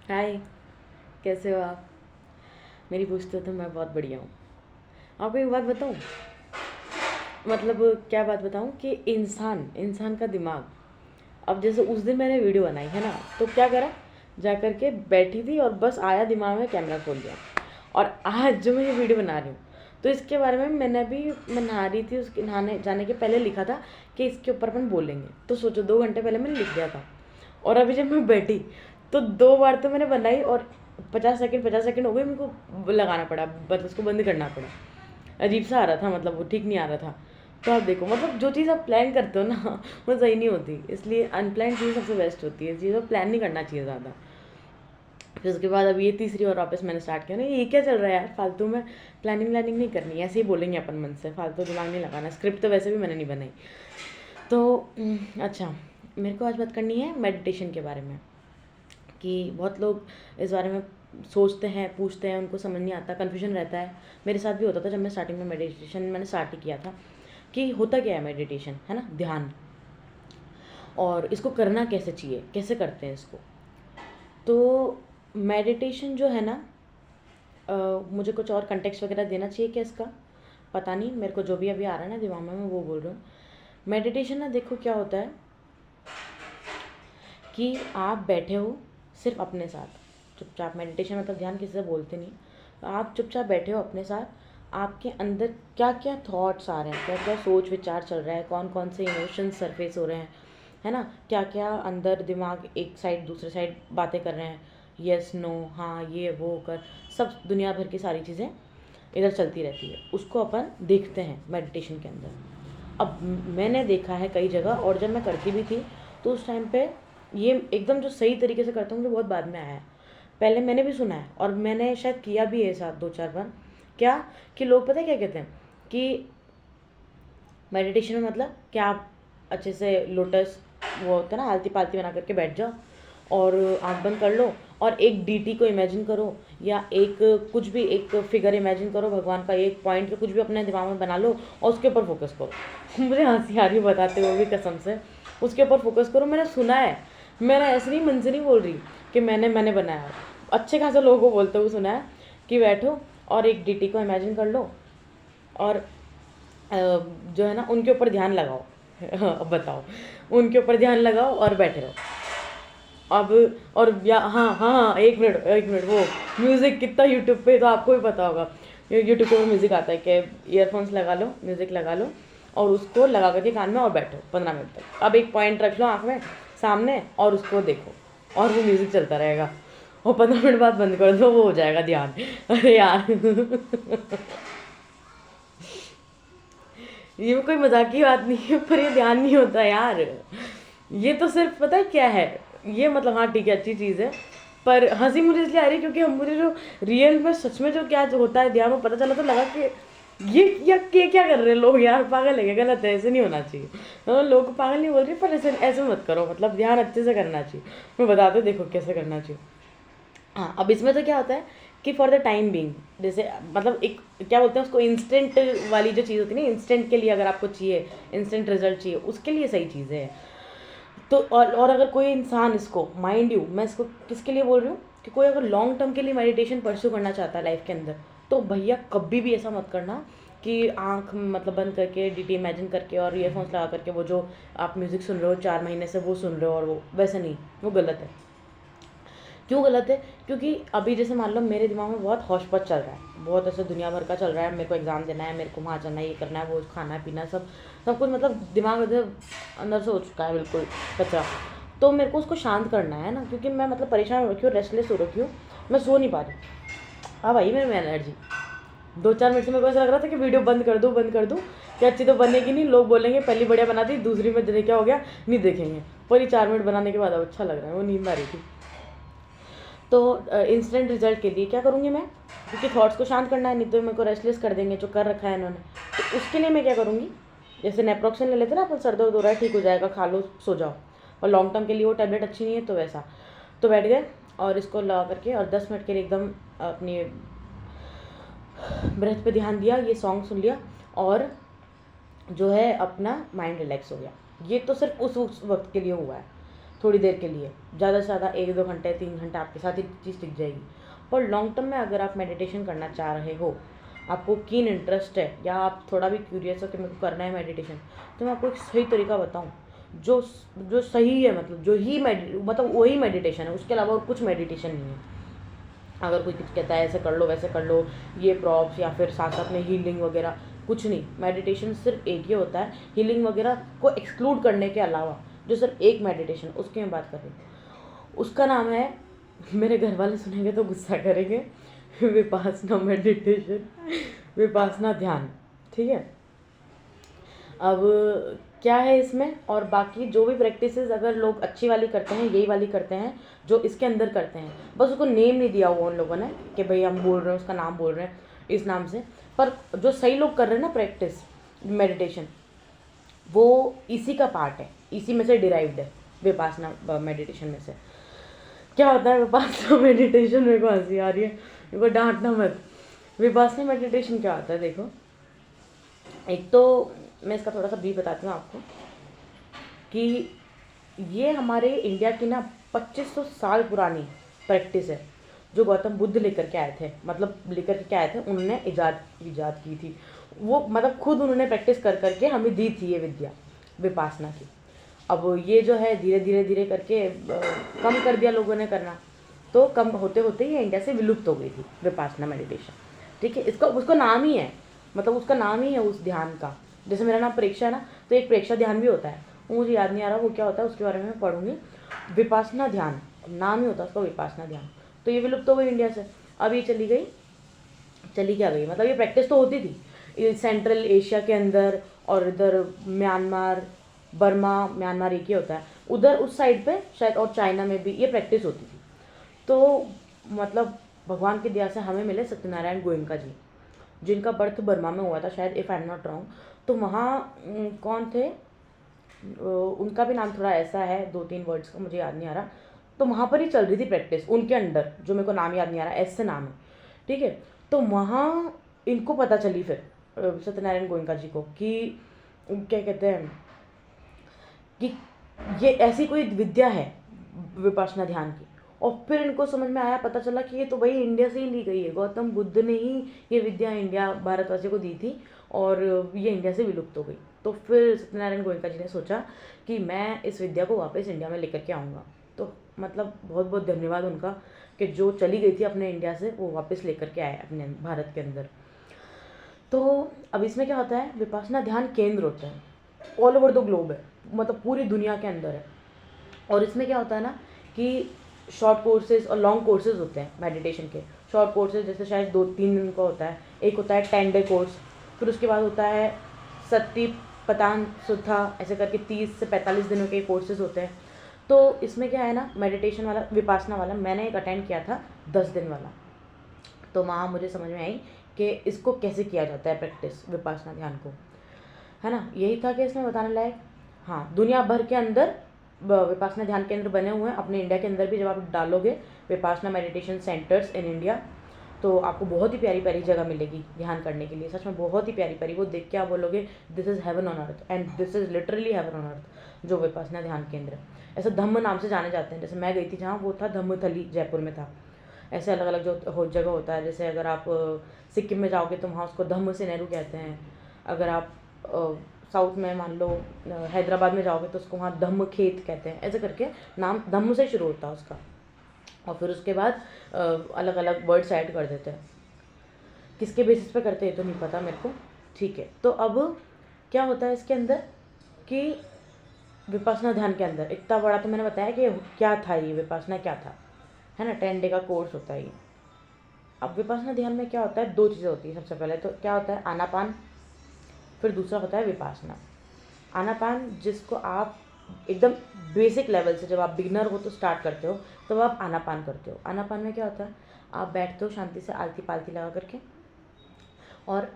हाय, कैसे हो आप? मेरी पूछते तो मैं बहुत बढ़िया हूँ। आपको एक बात बताऊँ? मतलब क्या बात बताऊँ कि इंसान इंसान का दिमाग, अब जैसे उस दिन मैंने वीडियो बनाई है ना, तो क्या करा, जा कर के बैठी थी और बस आया दिमाग में, कैमरा खोल दिया। और आज जो मैं ये वीडियो बना रही हूँ, तो इसके बारे में मैं नहा रही थी, उसके नहाने जाने के पहले लिखा था कि इसके ऊपर अपन बोलेंगे। तो सोचो 2 घंटे पहले मैंने लिख दिया था, और अभी जब मैं बैठी तो 2 बार तो मैंने बनाई, और 50 सेकंड हो गए, मेरे को लगाना पड़ा, बस उसको बंद करना पड़ा। अजीब सा आ रहा था, मतलब वो ठीक नहीं आ रहा था। तो आप देखो, मतलब जो चीज़ आप प्लान करते हो ना वो सही नहीं होती, इसलिए अनप्लान चीज़ सबसे बेस्ट होती है। चीज़ों प्लान नहीं करना चाहिए ज़्यादा। फिर उसके बाद अब ये तीसरी और वापस मैंने स्टार्ट किया ना, ये क्या चल रहा है यार, फालतू में प्लानिंग व्लानिंग नहीं करनी, ऐसे ही बोलेंगे अपन मन से, फालतू दिमाग नहीं लगाना। स्क्रिप्ट तो वैसे भी मैंने नहीं बनाई। तो अच्छा, मेरे को आज बात करनी है मेडिटेशन के बारे में। कि बहुत लोग इस बारे में सोचते हैं, पूछते हैं, उनको समझ नहीं आता, कन्फ्यूजन रहता है। मेरे साथ भी होता था जब मैं स्टार्टिंग में मेडिटेशन मैंने स्टार्ट ही किया था, कि होता क्या है मेडिटेशन, है ना, ध्यान, और इसको करना कैसे चाहिए, कैसे करते हैं इसको। तो मेडिटेशन जो है ना, मुझे कुछ और कंटेक्स्ट वगैरह देना चाहिए क्या इसका, पता नहीं, मेरे को जो भी अभी आ रहा है ना दिमाग में मैं वो बोल रही हूँ। मेडिटेशन ना, देखो क्या होता है कि आप बैठे हो सिर्फ अपने साथ, चुपचाप। मेडिटेशन मतलब ध्यान, किसी से बोलते नहीं। तो आप चुपचाप बैठे हो अपने साथ, आपके अंदर क्या क्या थॉट्स आ रहे हैं, क्या क्या सोच विचार चल रहा है, कौन कौन से इमोशंस सरफेस हो रहे हैं, है ना, क्या क्या अंदर दिमाग एक साइड दूसरे साइड बातें कर रहे हैं, यस नो, हाँ ये वो कर, सब दुनिया भर की सारी चीज़ें इधर चलती रहती है। उसको अपन देखते हैं मेडिटेशन के अंदर। अब मैंने देखा है कई जगह, और जब मैं करती भी थी तो उस टाइम पे ये एकदम जो सही तरीके से करता हूँ मुझे बहुत बाद में आया है। पहले मैंने भी सुना है और मैंने शायद किया भी है साथ 2-4 बार। क्या, कि लोग पता है क्या कहते हैं कि मेडिटेशन में मतलब क्या, आप अच्छे से लोटस, वो होता है ना, आलती पालती बना करके बैठ जाओ और आँख बंद कर लो, और एक डीटी को इमेजिन करो, या एक कुछ भी एक फिगर इमेजिन करो भगवान का, एक पॉइंट का कुछ भी अपने दिमाग में बना लो और उसके ऊपर फोकस करो। मुझे हंसी आ रही बताते हुए भी कसम से, उसके ऊपर फोकस करो। मैंने सुना है, मैंने ऐसे नहीं, मन से नहीं बोल रही कि मैंने बनाया, अच्छे खासे लोगों को बोलते हुए सुना है कि बैठो और एक डीटी को इमेजिन कर लो, और जो है ना उनके ऊपर ध्यान लगाओ। अब बताओ, उनके ऊपर ध्यान लगाओ और बैठे रहो। अब, और या हाँ हाँ हाँ, एक मिनट एक मिनट, वो म्यूज़िक कितना यूट्यूब पे, तो आपको भी पता होगा, यूट्यूब पे म्यूज़िक आता है कि ईयरफोन्स लगा लो, म्यूज़िक लगा लो, और उसको लगा करके कान में और बैठो 15 मिनट तक। अब एक पॉइंट रख लो आँख में सामने और उसको देखो, और वो म्यूज़िक चलता रहेगा, और 15 मिनट बाद बंद कर दो, वो हो जाएगा ध्यान। अरे यार ये कोई मजाक की बात नहीं है, पर ये ध्यान नहीं होता यार। ये तो सिर्फ पता है क्या है, ये मतलब हाँ ठीक है, अच्छी चीज़ है, पर हंसी मुझे इसलिए आ रही है क्योंकि हम, मुझे जो रियल में सच में जो क्या जो होता है ध्यान में पता चला, तो लगा कि ये क्या कर रहे हैं लोग यार, पागल है क्या, गलत है, ऐसे नहीं होना चाहिए। तो लोगों को पागल नहीं बोल रही, पर ऐसे ऐसे मत करो, मतलब ध्यान अच्छे से करना चाहिए। मैं बताते देखो कैसे करना चाहिए। हाँ, अब इसमें तो क्या होता है कि फॉर द टाइम बीइंग, जैसे मतलब एक क्या बोलते हैं उसको, इंस्टेंट वाली जो चीज़ होती है ना, इंस्टेंट के लिए अगर आपको चाहिए, इंस्टेंट रिजल्ट चाहिए, उसके लिए सही चीज़ें हैं। तो और अगर कोई इंसान इसको, माइंड यू, मैं इसको किसके लिए बोल रही हूँ, कि कोई अगर लॉन्ग टर्म के लिए मेडिटेशन परस्यू करना चाहता है लाइफ के अंदर, तो भैया कभी भी ऐसा मत करना कि आँख मतलब बंद करके डीटी इमेजिन करके और ईयरफोन्स लगा करके वो जो आप म्यूज़िक सुन रहे हो 4 महीने से वो सुन रहे हो, और वो वैसे नहीं, वो गलत है। क्यों गलत है? क्योंकि अभी जैसे मान लो मेरे दिमाग में बहुत हौश-पौश चल रहा है, बहुत ऐसे दुनिया भर का चल रहा है, मेरे को एग्ज़ाम देना है, मेरे को वहाँ जाना है, ये करना है, वो खाना पीना, सब सब कुछ, मतलब दिमाग इधर अंदर से हो चुका है बिल्कुल कचरा। तो मेरे को उसको शांत करना है ना, क्योंकि मैं मतलब परेशान हो रखी हूँ, रेस्टलेस हो रखी हूँ, मैं सो नहीं पा रही। अब आई मेरे में एनर्जी। 2-4 मिनट से मेरे को ऐसा लग रहा था कि वीडियो बंद कर दूँ, कि अच्छी तो बनेगी नहीं, लोग बोलेंगे पहली बढ़िया बना दी, दूसरी में क्या हो गया, नहीं देखेंगे। पर ये 4 मिनट बनाने के बाद अब अच्छा लग रहा है, वो नींद आ रही थी। तो इंस्टेंट रिजल्ट के लिए क्या करूँगी मैं, क्योंकि थॉट्स को शांत करना है, नहीं तो मेरे को रेस्टलेस कर देंगे जो कर रखा है इन्होंने। तो उसके लिए मैं क्या करूँगी, जैसे नेप्रोक्सन ले लेते ना अपन, सर दर्द हो रहा है ठीक हो जाएगा, खा लो सो जाओ, और लॉन्ग टर्म के लिए वो टैबलेट अच्छी नहीं है, तो वैसा। तो बैठ गए और इसको लगा करके और 10 मिनट के लिए एकदम अपनी ब्रेथ पे ध्यान दिया, ये सॉन्ग सुन लिया, और जो है अपना माइंड रिलैक्स हो गया। ये तो सिर्फ उस वक्त के लिए हुआ है। थोड़ी देर के लिए, ज़्यादा से ज़्यादा 1-2 घंटे 3 घंटे आपके साथ ही चीज़ टिक जाएगी। पर लॉन्ग टर्म में अगर आप मेडिटेशन करना चाह रहे हो, आपको कीन इंटरेस्ट है, या आप थोड़ा भी क्यूरियस हो कि मेरे को करना है मेडिटेशन, तो मैं आपको एक सही तरीका बताऊँ जो जो सही है, मतलब जो ही मतलब वही मेडिटेशन है, उसके अलावा और कुछ मेडिटेशन नहीं है। अगर कोई कुछ कहता है ऐसे कर लो वैसे कर लो, ये प्रॉप्स या फिर साथ साथ में हीलिंग वगैरह, कुछ नहीं। मेडिटेशन सिर्फ एक ही होता है, हीलिंग वगैरह को एक्सक्लूड करने के अलावा जो सिर्फ एक मेडिटेशन, उसकी मैं बात कर रही हूँ। उसका नाम है, मेरे घर वाले सुनेंगे तो गुस्सा करेंगे, विपासना मेडिटेशन, विपासना ध्यान। ठीक है, अब क्या है इसमें, और बाकी जो भी प्रैक्टिसेस अगर लोग अच्छी वाली करते हैं, यही वाली करते हैं जो इसके अंदर करते हैं, बस उसको नेम नहीं दिया हुआ उन लोगों ने कि भाई हम बोल रहे हैं उसका नाम बोल रहे हैं इस नाम से। पर जो सही लोग कर रहे हैं ना प्रैक्टिस मेडिटेशन, वो इसी का पार्ट है, इसी में से डिराइव्ड है विपासना मेडिटेशन में से। क्या होता है विपासना मेडिटेशन, मेरे को हंसी आ रही है, मेरे को डांटना मत। विपासना मेडिटेशन क्या होता है, देखो, एक तो मैं इसका थोड़ा सा ब्रीफ बताती हूँ आपको कि ये हमारे इंडिया की ना 2500 साल पुरानी प्रैक्टिस है, जो गौतम बुद्ध लेकर के आए थे, मतलब लेकर के आए थे, उन्होंने इजाद की थी वो, मतलब खुद उन्होंने प्रैक्टिस कर करके हमें दी थी ये विद्या विपासना की। अब ये जो है धीरे धीरे धीरे करके कम कर दिया लोगों ने करना, तो कम होते होते ये इंडिया से विलुप्त हो गई थी विपासना मेडिटेशन। ठीक है, इसका उसका नाम ही है, मतलब उसका नाम ही है उस ध्यान का। जैसे मेरा नाम परीक्षा है ना, तो एक प्रेक्षा ध्यान भी होता है, वो मुझे याद नहीं आ रहा वो क्या होता है, उसके बारे में मैं पढ़ूंगी। विपासना ध्यान नाम ही होता है उसका, विपासना ध्यान। तो ये विलुप्त हो गई इंडिया से, अब ये चली क्या गई, मतलब ये प्रैक्टिस तो होती थी सेंट्रल एशिया के अंदर, और इधर म्यांमार, बर्मा, म्यांमार एक ही होता है उधर उस साइड पे शायद, और चाइना में भी ये प्रैक्टिस होती थी। तो मतलब भगवान की दया से हमें मिले सत्यनारायण गोयनका जी, जिनका बर्थ बर्मा में हुआ था शायद, if I am not wrong. तो वहाँ कौन थे, उनका भी नाम थोड़ा ऐसा है, 2-3 वर्ड्स का, मुझे याद नहीं आ रहा। तो वहाँ पर ही चल रही थी प्रैक्टिस उनके अंडर, जो मेरे को नाम याद नहीं आ रहा, ऐसे नाम है। ठीक है, तो वहाँ इनको पता चली फिर सत्यनारायण गोयनका जी को कि क्या कहते हैं कि ये ऐसी कोई विद्या है विपासना ध्यान की। और फिर इनको समझ में आया, पता चला कि ये तो भाई इंडिया से ही ली गई है, गौतम बुद्ध ने ही ये विद्या इंडिया भारतवासियों को दी थी, और ये इंडिया से विलुप्त हो गई। तो फिर सत्यनारायण गोयनका जी ने सोचा कि मैं इस विद्या को वापस इंडिया में लेकर के आऊँगा। तो मतलब बहुत बहुत धन्यवाद उनका कि जो चली गई थी अपने इंडिया से, वो वापस लेकर के आए अपने भारत के अंदर। तो अब इसमें क्या होता है, विपासना ध्यान केंद्र होता है, ऑल ओवर द ग्लोब है, मतलब पूरी दुनिया के अंदर है। और इसमें क्या होता है ना कि शॉर्ट कोर्सेज और लॉन्ग कोर्सेज होते हैं मेडिटेशन के। शॉर्ट कोर्सेज जैसे शायद 2-3 दिन का होता है, एक होता है 10 डे कोर्स, फिर उसके बाद होता है सत्ती पतान सुथा, ऐसे करके 30 से 45 दिनों के कोर्सेज होते हैं। तो इसमें क्या है ना, मेडिटेशन वाला विपासना वाला मैंने एक अटेंड किया था 10 दिन वाला। तो वहाँ मुझे समझ में आई कि इसको कैसे किया जाता है प्रैक्टिस विपासना ध्यान को, है ना, यही था कि इसमें बताने लायक। हाँ, दुनिया भर के अंदर विपासना ध्यान केंद्र बने हुए हैं, अपने इंडिया के अंदर भी जब आप डालोगे Vipassana meditation centres in India, तो आपको बहुत ही प्यारी प्यारी जगह मिलेगी ध्यान करने के लिए, सच में बहुत ही प्यारी प्यारी। वो देख के आप बोलोगे this is heaven on earth, and this is literally heaven on earth, जो विपासना ध्यान केंद्र। ऐसा धम्म नाम से जाने जाते हैं, जैसे मैं गई थी जहाँ, वो था धम्मथली, जयपुर में था। ऐसे अलग अलग जो जगह होता है, जैसे अगर आप सिक्किम में जाओगे तो वहाँ उसको धम्म से नेहरू कहते हैं। अगर आप साउथ में मान लो हैदराबाद में जाओगे तो उसको वहाँ धम्म खेत कहते हैं, ऐसे करके नाम धम्म से शुरू होता है उसका। और फिर उसके बाद अलग अलग वर्ड्स ऐड कर देते हैं, किसके बेसिस पे करते हैं तो नहीं पता मेरे को। ठीक है, तो अब क्या होता है इसके अंदर कि विपासना ध्यान के अंदर इतना बड़ा तो मैंने बताया कि क्या था, ये विपासना क्या था, है ना, 10 डे का कोर्स होता है ये। अब विपासना ध्यान में क्या होता है, 2 चीज़ें होती है। सबसे पहले तो क्या होता है, आनापान, फिर दूसरा होता है विपासना। आनापान जिसको आप एकदम बेसिक लेवल से, जब आप बिगिनर हो तो स्टार्ट करते हो, तो आप आनापान करते हो। आनापान में क्या होता है, आप बैठते हो शांति से आलती पालती लगा करके, और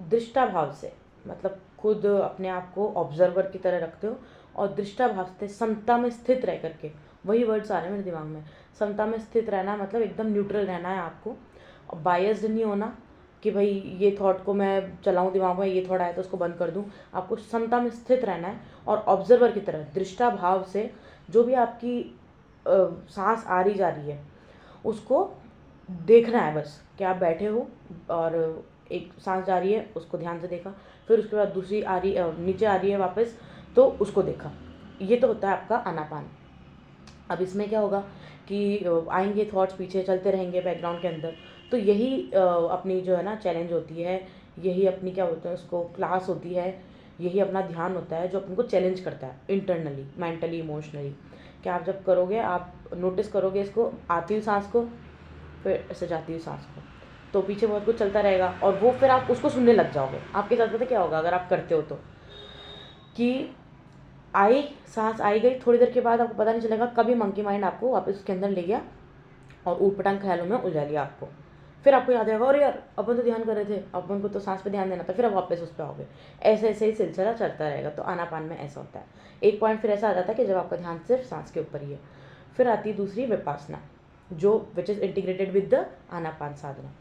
दृष्टा भाव से, मतलब खुद अपने आप को ऑब्जर्वर की तरह रखते हो, और दृष्टा भाव से समता में स्थित रह करके, वही वर्ड्स आ रहे हैं मेरे दिमाग में, समता में स्थित रहना मतलब एकदम न्यूट्रल रहना है आपको, और बायस्ड नहीं होना कि भाई ये थॉट को मैं चलाऊं दिमाग में, ये थॉट आया तो उसको बंद कर दूं। आपको समता में स्थित रहना है, और ऑब्जर्वर की तरह दृष्टा भाव से जो भी आपकी सांस आ रही जा रही है उसको देखना है बस, कि आप बैठे हो और एक सांस जा रही है उसको ध्यान से देखा, फिर उसके बाद दूसरी आ रही नीचे आ रही है वापस तो उसको देखा। ये तो होता है आपका आनापान। अब इसमें क्या होगा कि आएंगे थॉट्स पीछे चलते रहेंगे बैकग्राउंड के अंदर, तो यही अपनी जो है ना चैलेंज होती है, यही अपनी क्या बोलते हैं उसको क्लास होती है, यही अपना ध्यान होता है जो अपन को चैलेंज करता है इंटरनली, मेंटली, इमोशनली। कि आप जब करोगे, आप नोटिस करोगे इसको, आती हुई सांस को, फिर ऐसे जाती हुई सांस को, तो पीछे बहुत कुछ चलता रहेगा और वो फिर आप उसको सुनने लग जाओगे। आपके साथ पता क्या होगा अगर आप करते हो तो, कि आई सांस आई गई, थोड़ी देर के बाद आपको पता नहीं चलेगा कभी मंकी माइंड आपको वापस उसके अंदर ले गया और ऊटपटांग ख्यालों में उलझा लिया आपको। फिर आपको याद आएगा, अरे यार अपन तो ध्यान कर रहे थे, अपन को तो सांस पे ध्यान देना था, फिर आप वापस उस पर आओगे। ऐसे ऐसे ही सिलसिला चलता रहेगा। तो आनापान में ऐसा होता है। एक पॉइंट फिर ऐसा आ जाता है कि जब आपका ध्यान सिर्फ सांस के ऊपर ही है। फिर आती है दूसरी विपासना, जो which is integrated with the Anapana sadhana.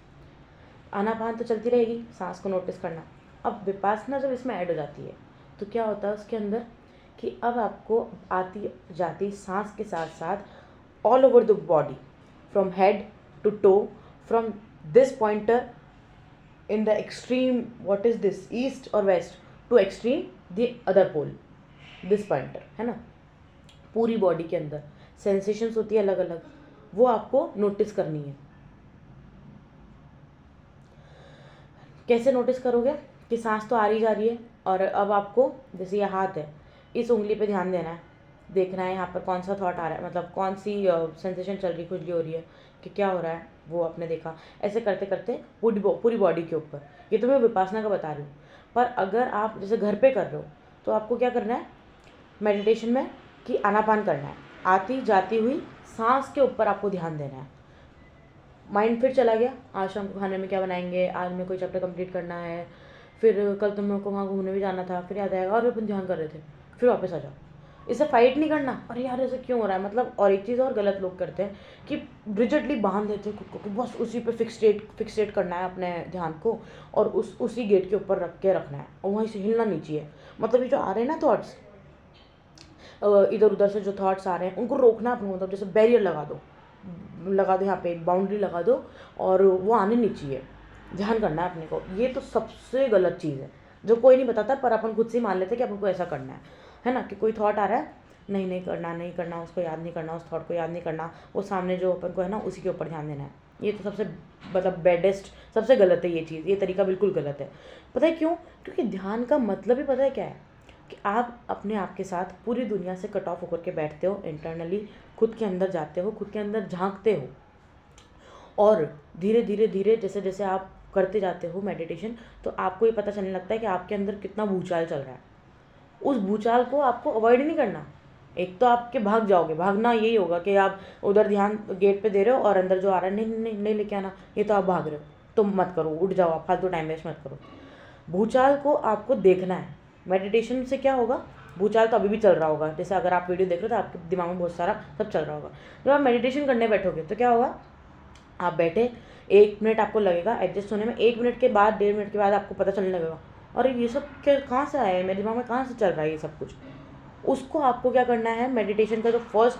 Anapana तो चलती रहेगी, सांस को नोटिस करना। अब विपासना जब इसमें ऐड हो जाती है तो क्या होता है उसके अंदर, कि अब आपको आती जाती सांस के साथ साथ all over the body, from head to toe, from this pointer in the extreme, what is this, east और west, to extreme the other pole, this pointer, है ना। पूरी बॉडी के अंदर सेंसेशंस होती है अलग अलग, वो आपको नोटिस करनी है। कैसे नोटिस करोगे कि सांस तो आ रही जा रही है और अब आपको, जैसे ये हाथ है, इस उंगली पे ध्यान देना है, देखना है यहाँ पर कौन सा थॉट आ रहा है, मतलब कौन सी सेंसेशन चल रही, खुजली हो रही है, कि क्या हो रहा है, वो आपने देखा। ऐसे करते करते पूरी बॉडी के ऊपर। ये तो मैं विपासना का बता रही हूँ। पर अगर आप जैसे घर पे कर रहे हो तो आपको क्या करना है मेडिटेशन में, कि आनापान करना है, आती जाती हुई सांस के ऊपर आपको ध्यान देना है। माइंड फिर चला गया, आज शाम को खाने में क्या बनाएंगे, आज मैं कोई चैप्टर कंप्लीट करना है, फिर कल तुम लोग को वहाँ घूमने भी जाना था, फिर याद आएगा और अपन ध्यान कर रहे थे, फिर वापस आ जाओ। इसे फाइट नहीं करना, अरे यार ऐसे क्यों हो रहा है, मतलब। और एक चीज़ और गलत लोग करते हैं कि रिजिडली बांध देते हैं खुद को, कि बस उसी पे फिक्सेट करना है अपने ध्यान को और उसी गेट के ऊपर रख के रखना है और वहीं से हिलना नहीं चाहिए। मतलब ये जो आ रहे हैं ना थॉट्स, इधर उधर से जो थॉट्स आ रहे हैं उनको रोकना अपने, मतलब जैसे बैरियर लगा दो यहाँ पे एक बाउंड्री लगा दो और वो आने नहीं चाहिए। ध्यान करना है अपने को। ये तो सबसे गलत चीज़ है जो कोई नहीं बताता, पर अपन खुद से मान लेते हैं कि अपन को ऐसा करना है ना। कि कोई थॉट आ रहा है, नहीं करना, उसको याद नहीं करना, उस थॉट को याद नहीं करना, वो सामने जो अपन को है ना उसी के ऊपर ध्यान देना है। ये तो सबसे मतलब बेडेस्ट, सबसे गलत है ये चीज़। ये तरीका बिल्कुल गलत है। पता है क्यों? क्योंकि ध्यान का मतलब ही पता है क्या है, कि आप अपने आप के साथ पूरी दुनिया से कट ऑफ होकर के बैठते हो, इंटरनली खुद के अंदर जाते हो, खुद के अंदर झांकते हो और धीरे धीरे जैसे जैसे आप करते जाते हो मेडिटेशन, तो आपको ये पता चलने लगता है कि आपके अंदर कितना भूचाल चल रहा है। उस भूचाल को आपको अवॉइड नहीं करना। एक तो आपके भाग जाओगे, भागना यही होगा कि आप उधर ध्यान गेट पे दे रहे हो और अंदर जो आ रहा है नहीं लेके आना, ये तो आप भाग रहे हो, तो मत करो, उठ जाओ, आप फालतू टाइम वेस्ट मत करो। भूचाल को आपको देखना है। मेडिटेशन से क्या होगा, भूचाल तो अभी भी चल रहा होगा, जैसे अगर आप वीडियो देख रहे हो तो आपके दिमाग में बहुत सारा सब चल रहा होगा। जब आप मेडिटेशन करने बैठोगे तो क्या होगा, आप बैठे 1 मिनट आपको लगेगा एडजस्ट होने में, 1 मिनट के बाद 1.5 मिनट के बाद आपको पता चलने लगेगा, अरे ये सब क्या कहाँ से आया है, मेरे दिमाग में कहाँ से चल रहा है ये सब कुछ। उसको आपको क्या करना है, मेडिटेशन का जो फर्स्ट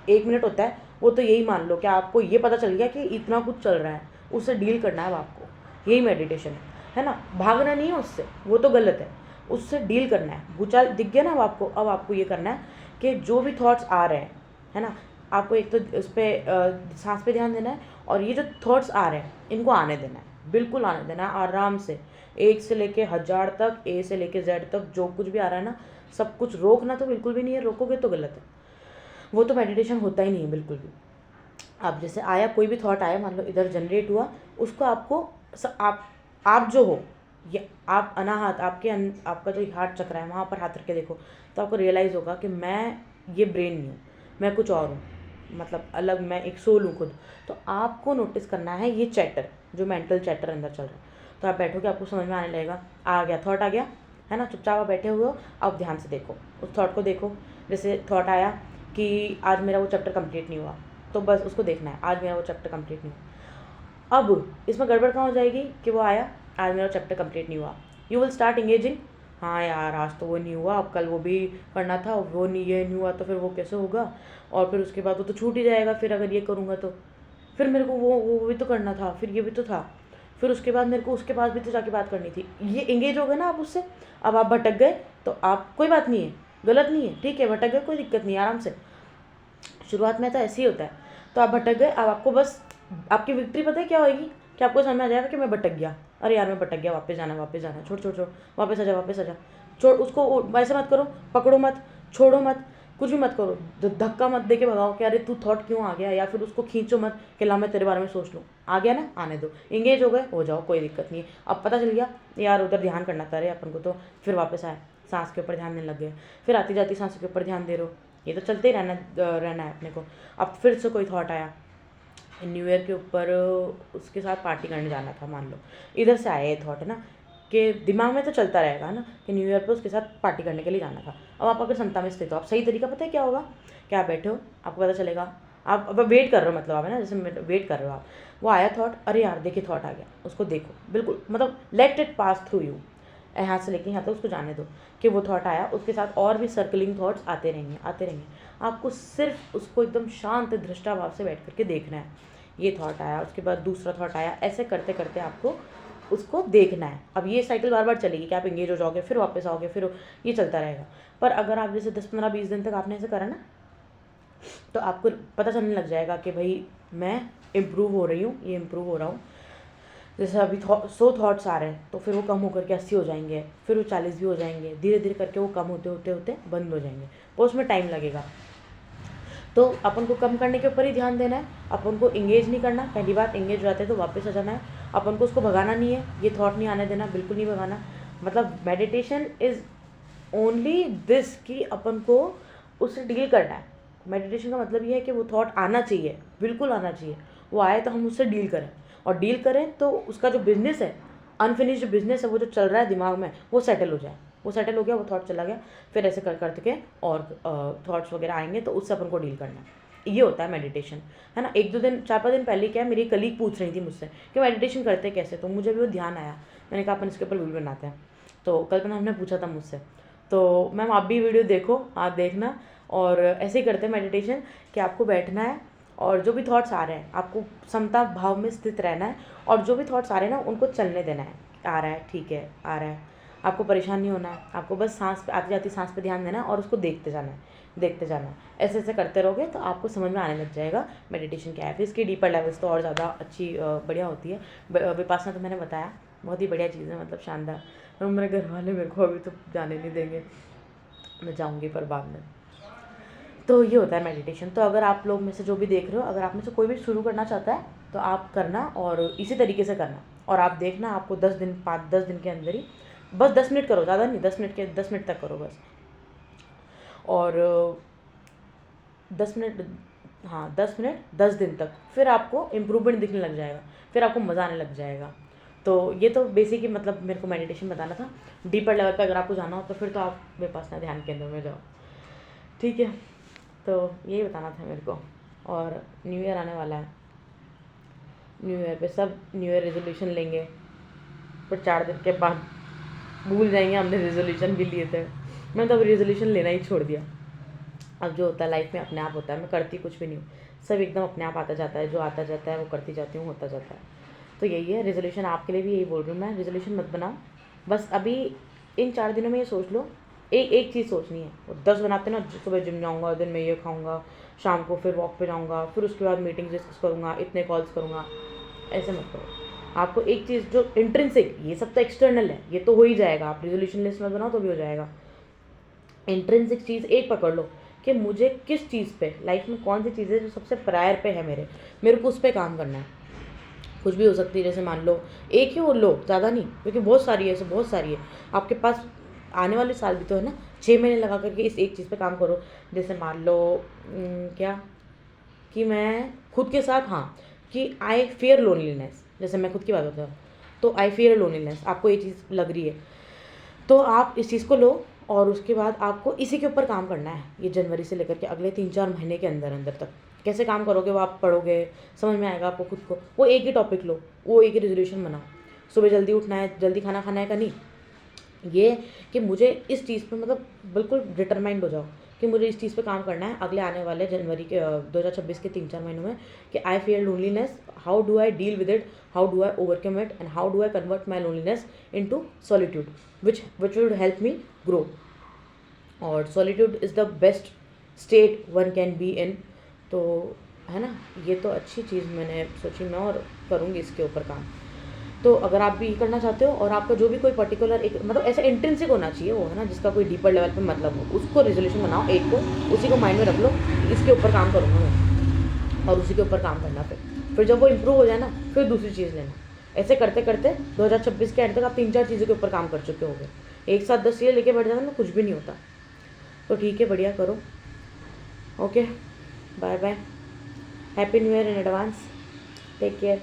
1 मिनट होता है वो तो यही मान लो कि आपको ये पता चल गया कि इतना कुछ चल रहा है, उससे डील करना है आपको। यही मेडिटेशन है ना। भागना नहीं है उससे, वो तो गलत है, उससे डील करना है। भूचाल दिख गया ना अब आपको ये करना है कि जो भी थॉट्स आ रहे हैं, है ना, आपको एक तो उस पर सांस पे ध्यान देना है और ये जो थॉट्स आ रहे हैं इनको आने देना है, बिल्कुल आने देना है आराम से। 1 से लेके 1000 तक, ए से लेके जेड तक जो कुछ भी आ रहा है ना, सब कुछ रोकना तो बिल्कुल भी नहीं है, रोकोगे तो गलत है, वो तो मेडिटेशन होता ही नहीं है बिल्कुल भी। अब जैसे आया, कोई भी थॉट आया, मान लो इधर जनरेट हुआ, उसको आपको आप जो हो, ये आप अनाहत, आपका जो हार्ट चक्र है वहाँ पर हाथ रख के देखो, तो आपको रियलाइज़ होगा कि मैं ये ब्रेन नहीं हूँ, मैं कुछ और हूँ, मतलब अलग, मैं एक सोल हूँ खुद। तो आपको नोटिस करना है ये चैटर, जो मेंटल चैटर अंदर चल रहा है। तो आप बैठोगे, आपको समझ में आने लगेगा, आ गया थॉट, आ गया है ना, चुपचाप आप बैठे हुए हो, अब ध्यान से देखो उस थॉट को, देखो। जैसे थॉट आया कि आज मेरा वो चैप्टर कंप्लीट नहीं हुआ, तो बस उसको देखना है, आज मेरा वो चैप्टर कंप्लीट नहीं हुआ। अब इसमें गड़बड़ कहाँ हो जाएगी कि वो आया, आज मेरा चैप्टर कंप्लीट नहीं हुआ, यू विल स्टार्ट इंगेजिंग हाँ यार आज तो वो नहीं हुआ, अब कल वो भी करना था, वो नहीं, ये नहीं हुआ तो फिर वो कैसे होगा, और फिर उसके बाद वो तो छूट ही जाएगा फिर अगर ये करूँगा तो। फिर मेरे को वो भी तो करना था, फिर ये भी तो था, फिर उसके बाद मेरे को उसके पास भी तो जाके बात करनी थी। ये एंगेज हो गए ना आप उससे, अब आप भटक गए तो आप, कोई बात नहीं है, गलत नहीं है, ठीक है, भटक गए, कोई दिक्कत नहीं है, आराम से। शुरुआत में तो ऐसे ही होता है। तो आप भटक गए, अब आपको बस, आपकी विक्ट्री पता है क्या होएगी, कि आपको समझ में आ जाएगा कि मैं भटक गया, अरे यार मैं भटक गया, वापस जाना, वापस जाना, छोड़ छोड़ छोड़, वापस आ जा, वापस आ जा, छोड़ उसको, ऐसे मत करो, पकड़ो मत, छोड़ो मत, कुछ भी मत करो, धक्का मत दे के भगाओ कि अरे तू थॉट क्यों आ गया, या फिर उसको खींचो मत कि ला मैं तेरे बारे में सोच लूँ, आ गया ना, आने दो, इंगेज हो गए, हो जाओ, कोई दिक्कत नहीं है। अब पता चल गया यार उधर ध्यान करना था अरे अपन को, तो फिर वापस आए, सांस के ऊपर ध्यान देने लग गए, फिर आती जाती सांस के ऊपर ध्यान दे रहे हो, ये तो चलते ही रहना है अपने को। अब फिर से कोई थॉट आया, न्यू ईयर के ऊपर उसके साथ पार्टी करने जाना था, मान लो इधर से आया ये थॉट है ना, कि दिमाग में तो चलता रहेगा ना कि न्यू ईयर पे उसके साथ पार्टी करने के लिए जाना था। अब आप अगर क्षमता में स्थित हो, आप सही तरीका पता है क्या होगा, क्या आप बैठे हो, आपको पता चलेगा, आप अब वेट कर रहे हो, मतलब आप है ना, जैसे वेट कर रहे हो आप, वो आया थॉट, अरे यार देखिए थॉट आ गया, उसको देखो, बिल्कुल मतलब let it pass through you, यहाँ से लेके यहाँ तक उसको जाने दो कि वो थॉट आया, उसके साथ और भी सर्कलिंग थॉट्स आते रहेंगे आते रहेंगे, आपको सिर्फ उसको एकदम शांत दृष्टा से बैठ करके देखना है। ये थॉट आया, उसके बाद दूसरा थॉट आया, ऐसे करते करते आपको उसको देखना है। अब ये साइकिल बार बार चलेगी कि आप एंगेज हो जाओगे, फिर वापस आओगे, फिर ये चलता रहेगा। पर अगर आप जैसे 10-15-20 दिन तक आपने ऐसे करा ना, तो आपको पता चलने लग जाएगा कि भाई मैं इम्प्रूव हो रही हूँ, ये इम्प्रूव हो रहा हूँ। जैसे अभी 100 थॉट्स आ रहे हैं, तो फिर वो कम होकर के 80 हो जाएंगे, फिर वो 40 भी हो जाएंगे, धीरे धीरे करके वो कम होते होते होते बंद हो जाएंगे, और उसमें टाइम लगेगा। तो अपन को कम करने के ऊपर ही ध्यान देना है, अपन को इंगेज नहीं करना। पहली बात, इंगेज हो जाते हैं तो वापस आ जाना है, अपन को उसको भगाना नहीं है, ये थॉट नहीं आने देना, बिल्कुल नहीं भगाना। मतलब मेडिटेशन इज़ ओनली दिस कि अपन को उससे डील करना है। मेडिटेशन का मतलब ये है कि वो थॉट आना चाहिए, बिल्कुल आना चाहिए, वो आए तो हम उससे डील करें, और डील करें तो उसका जो बिजनेस है, अनफिनिश्ड बिजनेस है, वो जो चल रहा है दिमाग में, वो सेटल हो जाए। वो सेटल हो गया, वो थॉट चला गया, फिर ऐसे कर करके और थॉट्स वगैरह आएंगे, तो उससे अपन को डील करना है। ये होता है मेडिटेशन, है ना। 1-2 दिन 4-5 दिन पहले क्या है, मेरी कलीग पूछ रही थी मुझसे कि मेडिटेशन करते कैसे, तो मुझे भी वो ध्यान आया, मैंने कहा अपन इसके ऊपर वीडियो बनाते हैं। तो कल्पना हमने पूछा था मुझसे, तो मैम आप भी वीडियो देखो, आप देखना, और ऐसे ही करते हैं मेडिटेशन कि आपको बैठना है, और जो भी थॉट्स आ रहे हैं आपको समता भाव में स्थित रहना है, और जो भी थॉट्स आ रहे हैं ना उनको चलने देना है। आ रहा है ठीक है, आ रहा है, आपको परेशान नहीं होना है, आपको बस सांस पे, आती जाती सांस पे ध्यान देना है, और उसको देखते जाना है, देखते जाना है। ऐसे ऐसे करते रहोगे तो आपको समझ में आने लग जाएगा मेडिटेशन क्या है। फिर इसकी डीपर लेवल्स तो और ज़्यादा अच्छी बढ़िया होती है। विपासना तो मैंने बताया, बहुत ही बढ़िया चीज़ है, मतलब शानदार। और मेरे घर वाले मेरे को अभी तो जाने नहीं देंगे, मैं जाऊँगी पर बाद में। तो ये होता है मेडिटेशन। तो अगर आप लोग में से जो भी देख रहे हो, अगर आप में से कोई भी शुरू करना चाहता है तो आप करना, और इसी तरीके से करना, और आप देखना आपको 10 दिन के अंदर ही, बस 10 मिनट करो, ज़्यादा नहीं, 10 मिनट तक करो बस, और 10 मिनट, हाँ 10 मिनट 10 दिन तक, फिर आपको इम्प्रूवमेंट दिखने लग जाएगा, फिर आपको मज़ा आने लग जाएगा। तो ये तो बेसिक ही मतलब मेरे को मेडिटेशन बताना था। डीपर लेवल पे अगर आपको जाना हो तो फिर तो आप विपश्यना ध्यान केंद्र में जाओ, ठीक है। तो यही बताना था मेरे को। और न्यू ईयर आने वाला है, न्यू ईयर पे सब न्यू ईयर रेजोल्यूशन लेंगे, पर 4 दिन के बाद भूल जाएंगे हमने रेजोल्यूशन भी लिए थे। मैं तो अब रेजोल्यूशन लेना ही छोड़ दिया। अब जो होता है लाइफ में अपने आप होता है, मैं करती कुछ भी नहीं हूँ, सब एकदम अपने आप आता जाता है, जो आता जाता है वो करती जाती हूँ, होता जाता है। तो यही है रेजोल्यूशन, आपके लिए भी यही बोल रही हूँ मैं, रेजोल्यूशन मत बनाओ। बस अभी इन 4 दिनों में ये सोच लो, एक चीज़ सोचनी है। वो 10 बनाते ना, सुबह जिम जाऊँगा, दिन में ये खाऊँगा, शाम को फिर वॉक पे जाऊँगा, फिर उसके बाद मीटिंग डिस्कस करूँगा, इतने कॉल्स करूँगा, ऐसे मत करो। आपको एक चीज़ जो इंट्रिंसिक, ये सब तो एक्सटर्नल है, ये तो हो ही जाएगा, आप रेजोल्यूशन लिस्ट में बनाओ तो भी हो जाएगा। इंट्रिंसिक चीज़ एक पकड़ लो कि मुझे किस चीज़ पे, लाइफ में कौन सी चीज़ है जो सबसे प्रायर पे है, मेरे को उस पर काम करना है। कुछ भी हो सकती है, जैसे मान लो एक ही, वो लो, ज़्यादा नहीं, क्योंकि बहुत सारी है, ऐसे बहुत सारी है आपके पास। आने वाले साल भी तो है ना, 6 महीने लगा करके इस एक चीज़ पे काम करो। जैसे मान लो क्या, कि मैं खुद के साथ, हाँ, कि आई फियर लोनलीनेस, जैसे मैं खुद की बात होता हूँ, तो आई फियर लोनलीनेस, आपको ये चीज़ लग रही है, तो आप इस चीज़ को लो, और उसके बाद आपको इसी के ऊपर काम करना है। ये जनवरी से लेकर के अगले 3-4 महीने के अंदर अंदर तक कैसे काम करोगे वो आप पढ़ोगे, समझ में आएगा आपको खुद को। वो एक ही टॉपिक लो, वो एक ही रेजोल्यूशन बनाओ। सुबह जल्दी उठना है, जल्दी खाना खाना है का नहीं, ये कि मुझे इस चीज़ पे मतलब बिल्कुल डिटरमाइंड हो जाओ कि मुझे इस चीज़ पे काम करना है अगले आने वाले जनवरी के 2026 के 3-4 महीनों में, कि I feel loneliness, how do I deal with it, how do I overcome it, and how do I convert my loneliness into solitude which would help me grow. और solitude is the best state one can be in. तो है ना, ये तो अच्छी चीज़ मैंने सोची, मैं और करूँगी इसके ऊपर काम। तो अगर आप भी करना चाहते हो और आपका जो भी कोई पर्टिकुलर एक मतलब ऐसा इंट्रिंसिक होना चाहिए वो, है ना, जिसका कोई डीपर लेवल पे मतलब हो, उसको रेजोल्यूशन बनाओ एक को, उसी को माइंड में रख लो, इसके ऊपर काम करूँगा मैं, और उसी के ऊपर काम करना। फिर जब वो इम्प्रूव हो जाए ना, फिर दूसरी चीज़ लेना। ऐसे करते करते 2026 के एंड तक आप 3-4 चीज़ों के ऊपर काम कर चुके होंगे। एक साथ 10 चीज़ें लेके बैठ जाना ना, कुछ भी नहीं होता। तो ठीक है, बढ़िया करो। Okay, bye bye, happy new year in advance, take care.